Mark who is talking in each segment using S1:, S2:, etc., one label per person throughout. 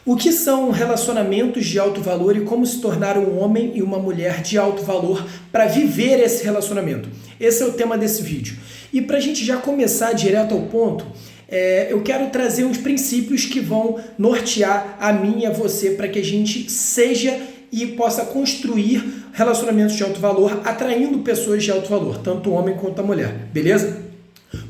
S1: O que são relacionamentos de alto valor e como se tornar um homem e uma mulher de alto valor para viver esse relacionamento? Esse é o tema desse vídeo. E para a gente já começar direto ao ponto, eu quero trazer uns princípios que vão nortear a mim e a você para que a gente seja e possa construir relacionamentos de alto valor, atraindo pessoas de alto valor, tanto o homem quanto a mulher, beleza?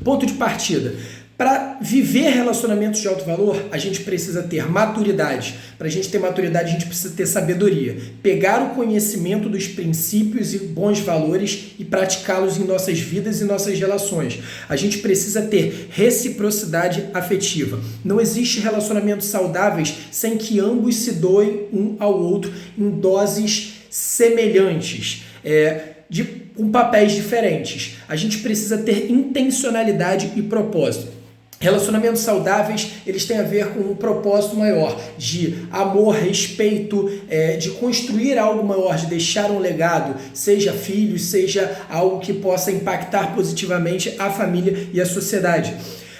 S1: Ponto de partida. Para viver relacionamentos de alto valor, a gente precisa ter maturidade. Para a gente ter maturidade, a gente precisa ter sabedoria. Pegar o conhecimento dos princípios e bons valores e praticá-los em nossas vidas e nossas relações. A gente precisa ter reciprocidade afetiva. Não existe relacionamentos saudáveis sem que ambos se doem um ao outro em doses semelhantes. Com papéis diferentes. A gente precisa ter intencionalidade e propósito. Relacionamentos saudáveis, eles têm a ver com um propósito maior, de amor, respeito, de construir algo maior, de deixar um legado, seja filhos, seja algo que possa impactar positivamente a família e a sociedade.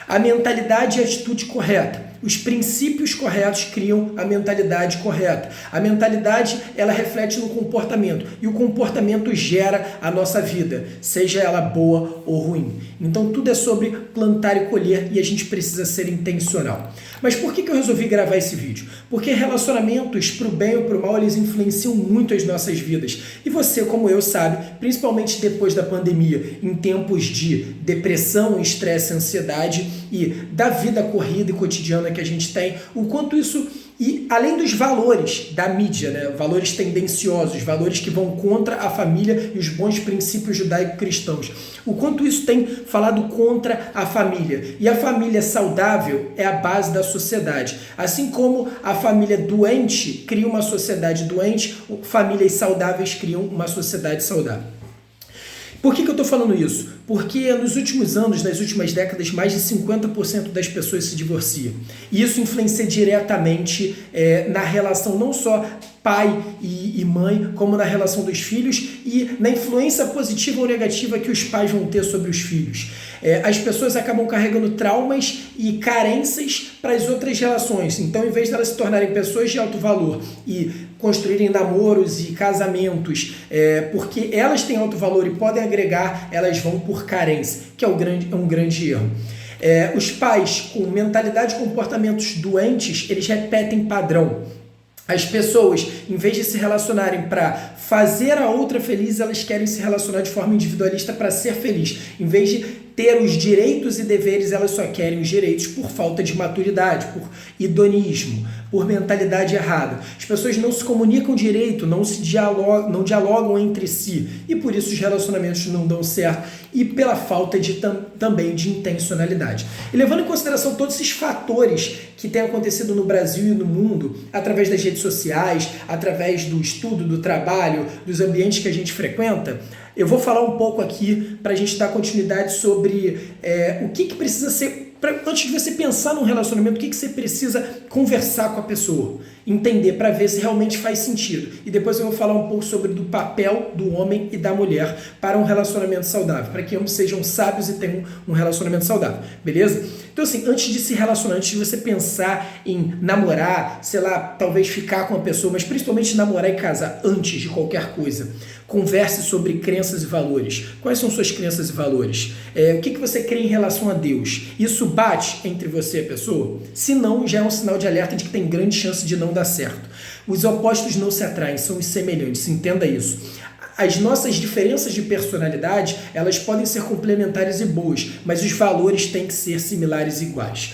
S1: A mentalidade e a atitude correta. Os princípios corretos criam a mentalidade correta. A mentalidade, ela reflete no comportamento e o comportamento gera a nossa vida, seja ela boa ou ruim. Então tudo é sobre plantar e colher e a gente precisa ser intencional. Mas por que eu resolvi gravar esse vídeo? Porque relacionamentos, pro bem ou pro mal, eles influenciam muito as nossas vidas. E você, como eu, sabe, principalmente depois da pandemia, em tempos de depressão, estresse, ansiedade e da vida corrida e cotidiana que a gente tem, o quanto isso, e além dos valores da mídia, né? Valores tendenciosos, valores que vão contra a família e os bons princípios judaico-cristãos, o quanto isso tem falado contra a família. E a família saudável é a base da sociedade. Assim como a família doente cria uma sociedade doente, famílias saudáveis criam uma sociedade saudável. Por que eu estou falando isso? Porque nos últimos anos, nas últimas décadas, mais de 50% das pessoas se divorciam. E isso influencia diretamente na relação não só pai e mãe, como na relação dos filhos e na influência positiva ou negativa que os pais vão ter sobre os filhos. As pessoas acabam carregando traumas e carências para as outras relações. Então, em vez de elas se tornarem pessoas de alto valor e construírem namoros e casamentos, porque elas têm alto valor e podem agregar, elas vão por carência, que é um grande erro. Os pais com mentalidade e comportamentos doentes, eles repetem padrão. As pessoas, em vez de se relacionarem para fazer a outra feliz, elas querem se relacionar de forma individualista para ser feliz. Em vez de ter os direitos e deveres, elas só querem os direitos por falta de maturidade, por hedonismo, por mentalidade errada. As pessoas não se comunicam direito, não dialogam entre si e por isso os relacionamentos não dão certo e pela falta também de intencionalidade. E levando em consideração todos esses fatores que têm acontecido no Brasil e no mundo, através das redes sociais, através do estudo, do trabalho, dos ambientes que a gente frequenta, eu vou falar um pouco aqui para a gente dar continuidade sobre o que precisa ser, antes de você pensar num relacionamento, o que você precisa conversar com a pessoa, entender para ver se realmente faz sentido. E depois eu vou falar um pouco sobre o papel do homem e da mulher para um relacionamento saudável, para que ambos sejam sábios e tenham um relacionamento saudável, beleza? Então assim, antes de se relacionar, antes de você pensar em namorar, sei lá, talvez ficar com a pessoa, mas principalmente namorar e casar antes de qualquer coisa, converse sobre crenças e valores. Quais são suas crenças e valores? O que você crê em relação a Deus? Isso bate entre você e a pessoa? Se não, já é um sinal de alerta de que tem grande chance de não dar certo. Os opostos não se atraem, são os semelhantes, entenda isso. As nossas diferenças de personalidade, elas podem ser complementares e boas, mas os valores têm que ser similares e iguais.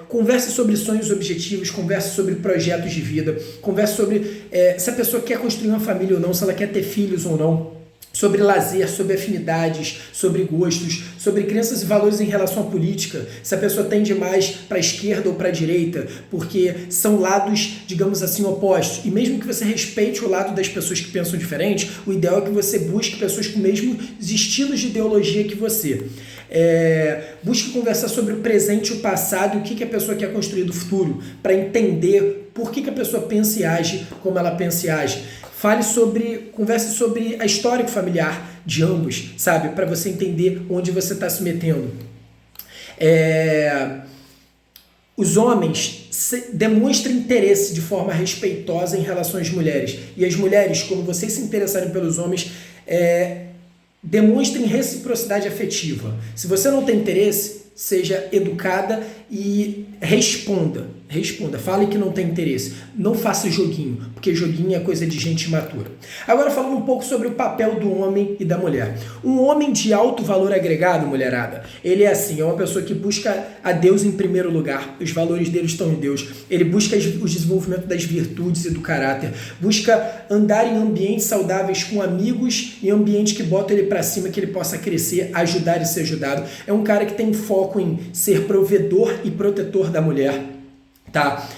S1: Converse sobre sonhos e objetivos, converse sobre projetos de vida, converse sobre se a pessoa quer construir uma família ou não, se ela quer ter filhos ou não, sobre lazer, sobre afinidades, sobre gostos, sobre crenças e valores em relação à política, se a pessoa tende mais para a esquerda ou para a direita, porque são lados, digamos assim, opostos. E mesmo que você respeite o lado das pessoas que pensam diferente, o ideal é que você busque pessoas com os mesmos estilos de ideologia que você. Busque conversar sobre o presente e o passado e o que a pessoa quer construir do futuro, para entender por que a pessoa pensa e age como ela pensa e age. Converse sobre a história familiar de ambos, sabe? Para você entender onde você está se metendo. Os homens demonstram interesse de forma respeitosa em relação às mulheres. E as mulheres, quando vocês se interessarem pelos homens, demonstrem reciprocidade afetiva. Se você não tem interesse, seja educada e responda. Fale que não tem interesse. Não faça joguinho, porque joguinho é coisa de gente imatura. Agora falando um pouco sobre o papel do homem e da mulher. Um homem de alto valor agregado, mulherada, ele é assim, é uma pessoa que busca a Deus em primeiro lugar. Os valores dele estão em Deus. Ele busca o desenvolvimento das virtudes e do caráter. Busca andar em ambientes saudáveis com amigos, em ambientes que botam ele para cima, que ele possa crescer, ajudar e ser ajudado. É um cara que tem foco em ser provedor e protetor da mulher. Tá?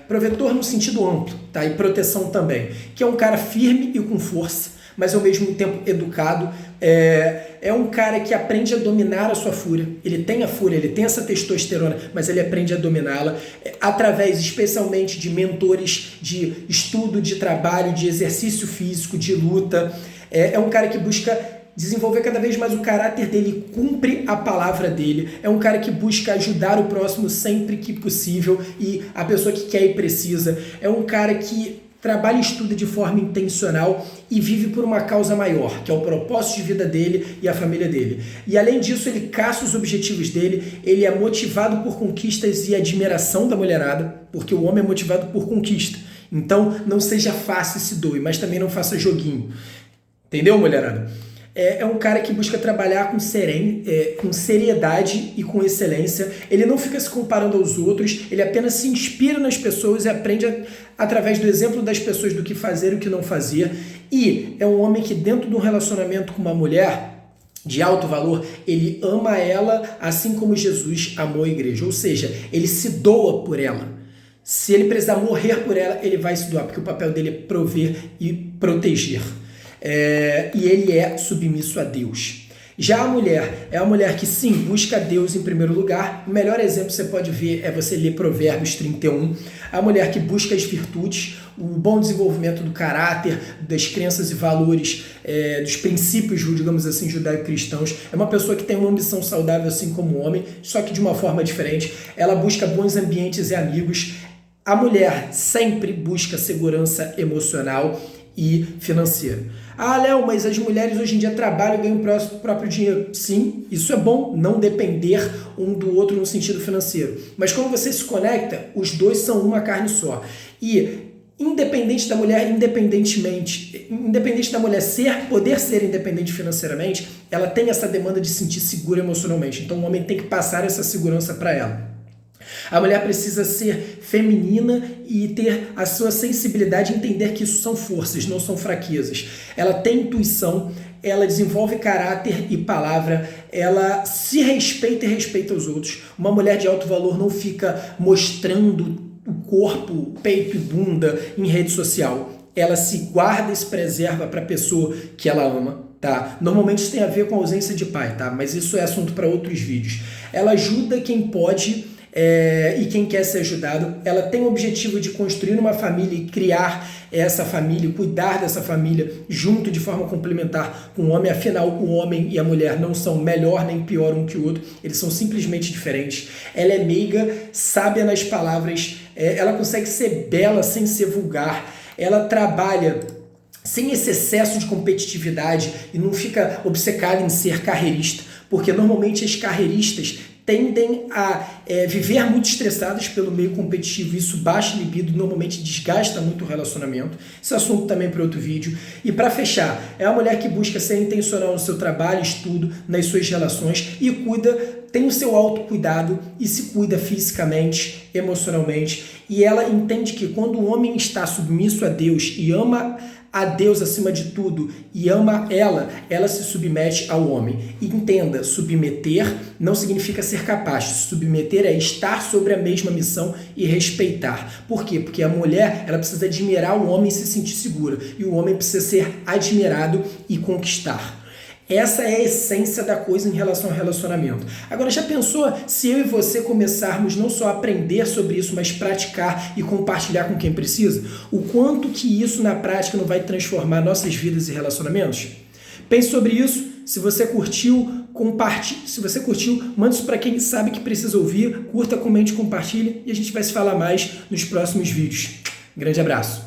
S1: Provedor no sentido amplo, tá? E proteção também, que é um cara firme e com força, mas ao mesmo tempo educado. É um cara que aprende a dominar a sua fúria. Ele tem a fúria, ele tem essa testosterona, mas ele aprende a dominá-la através especialmente de mentores, de estudo, de trabalho, de exercício físico, de luta. É um cara que busca desenvolver cada vez mais o caráter dele, cumpre a palavra dele. É um cara que busca ajudar o próximo sempre que possível e a pessoa que quer e precisa. É um cara que trabalha e estuda de forma intencional e vive por uma causa maior, que é o propósito de vida dele e a família dele. E além disso, ele caça os objetivos dele, ele é motivado por conquistas e admiração da mulherada, porque o homem é motivado por conquista. Então, não seja fácil e se doe, mas também não faça joguinho. Entendeu, mulherada? É um cara que busca trabalhar com seriedade e com excelência. Ele não fica se comparando aos outros, ele apenas se inspira nas pessoas e aprende através do exemplo das pessoas do que fazer e o que não fazer. E é um homem que dentro de um relacionamento com uma mulher de alto valor, ele ama ela assim como Jesus amou a igreja. Ou seja, ele se doa por ela. Se ele precisar morrer por ela, ele vai se doar, porque o papel dele é prover e proteger. E ele é submisso a Deus. Já a mulher é a mulher que sim, busca Deus em primeiro lugar. O melhor exemplo que você pode ver é você ler Provérbios 31. A mulher que busca as virtudes, o bom desenvolvimento do caráter, das crenças e valores, dos princípios, digamos assim, judaico-cristãos. É uma pessoa que tem uma ambição saudável assim como o homem, só que de uma forma diferente. Ela busca bons ambientes e amigos. A mulher sempre busca segurança emocional e financeira. Ah, Léo, mas as mulheres hoje em dia trabalham e ganham o próprio dinheiro. Sim, isso é bom, não depender um do outro no sentido financeiro. Mas quando você se conecta, os dois são uma carne só. E independente da mulher poder ser independente financeiramente, ela tem essa demanda de se sentir segura emocionalmente. Então o homem tem que passar essa segurança para ela. A mulher precisa ser feminina e ter a sua sensibilidade e entender que isso são forças, não são fraquezas. Ela tem intuição, ela desenvolve caráter e palavra, ela se respeita e respeita os outros. Uma mulher de alto valor não fica mostrando o corpo, peito e bunda em rede social. Ela se guarda e se preserva para a pessoa que ela ama. Tá? Normalmente isso tem a ver com a ausência de pai, tá? Mas isso é assunto para outros vídeos. Ela ajuda quem pode e quem quer ser ajudado. Ela tem o objetivo de construir uma família e criar essa família, cuidar dessa família junto de forma complementar com o homem. Afinal, o homem e a mulher não são melhor nem pior um que o outro, eles são simplesmente diferentes. Ela é meiga, sábia nas palavras, ela consegue ser bela sem ser vulgar, ela trabalha sem esse excesso de competitividade e não fica obcecada em ser carreirista, porque normalmente as carreiristas tendem a viver muito estressadas pelo meio competitivo. Isso baixa a libido, normalmente desgasta muito o relacionamento. Esse assunto também para outro vídeo. E para fechar, é uma mulher que busca ser intencional no seu trabalho, estudo, nas suas relações e tem o seu autocuidado e se cuida fisicamente, emocionalmente. E ela entende que quando o homem está submisso a Deus e ama a Deus acima de tudo e ama ela se submete ao homem. E entenda, submeter não significa ser capaz. Submeter é estar sobre a mesma missão e respeitar. Por quê? Porque a mulher ela precisa admirar o homem e se sentir segura. E o homem precisa ser admirado e conquistar. Essa é a essência da coisa em relação ao relacionamento. Agora, já pensou se eu e você começarmos não só a aprender sobre isso, mas praticar e compartilhar com quem precisa? O quanto que isso na prática não vai transformar nossas vidas e relacionamentos? Pense sobre isso. Se você curtiu, compartilhe. Se você curtiu, manda isso para quem sabe que precisa ouvir. Curta, comente, compartilhe e a gente vai se falar mais nos próximos vídeos. Grande abraço!